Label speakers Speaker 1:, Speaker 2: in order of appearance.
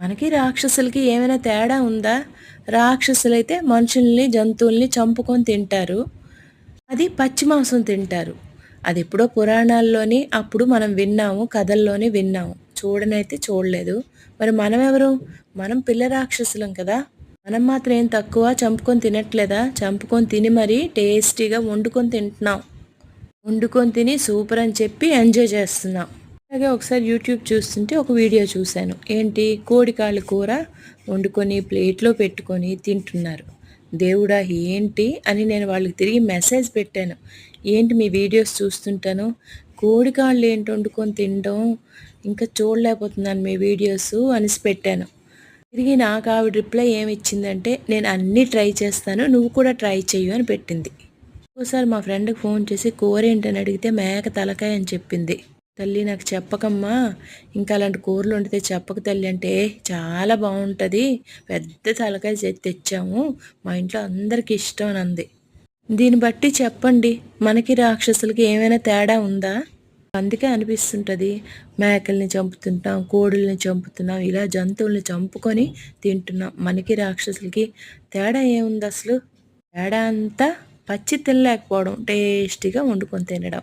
Speaker 1: మనకి రాక్షసులకి ఏమైనా తేడా ఉందా? రాక్షసులైతే మనుషుల్ని, జంతువుల్ని చంపుకొని తింటారు. అది పచ్చి మాంసం తింటారు. అదెప్పుడో పురాణాల్లోని అప్పుడు మనం విన్నాము. కథల్లోని విన్నాము. చూడనైతే చూడలేదు. మరి మనమెవరు? మనం పిల్ల రాక్షసులం కదా! మనం మాత్రం ఏం తక్కువ చంపుకొని తినట్లేదా? చంపుకొని తిని మరీ టేస్టీగా వండుకొని తింటున్నాం. వండుకొని తిని సూపర్ అని చెప్పి ఎంజాయ్ చేస్తున్నాం. అలాగే ఒకసారి యూట్యూబ్ చూస్తుంటే ఒక వీడియో చూశాను. ఏంటి కోడికాళ్ళ కూర వండుకొని ప్లేట్లో పెట్టుకొని తింటున్నారు. దేవుడా ఏంటి అని నేను వాళ్ళకి తిరిగి మెసేజ్ పెట్టాను. ఏంటి మీ వీడియోస్ చూస్తుంటాను కోడికాళ్ళు ఏంటి వండుకొని తినడం ఇంకా చూడలేకపోతున్నాను మీ వీడియోస్ అనేసి పెట్టాను. తిరిగి నాకు ఆవిడ రిప్లై ఏమి ఇచ్చిందంటే నేను అన్నీ ట్రై చేస్తాను నువ్వు కూడా ట్రై చెయ్యు అని పెట్టింది. ఒకసారి మా ఫ్రెండ్కి ఫోన్ చేసి కూర ఏంటని అడిగితే మేక తలకాయ అని చెప్పింది. తల్లి నాకు చెప్పకమ్మా ఇంకా అలాంటి కూరలు వండితే చెప్పక తల్లి అంటే చాలా బాగుంటుంది పెద్ద తలకాయ తెచ్చాము మా ఇంట్లో అందరికీ ఇష్టం అని అంది. దీన్ని బట్టి చెప్పండి మనకి రాక్షసులకి ఏమైనా తేడా ఉందా? అందుకే అనిపిస్తుంటుంది మేకల్ని చంపుతుంటాం కోడుల్ని చంపుతున్నాం ఇలా జంతువుల్ని చంపుకొని తింటున్నాం. మనకి రాక్షసులకి తేడా ఏముంది అసలు? తేడా అంతా పచ్చి తినలేకపోవడం టేస్టీగా వండుకొని తినడం.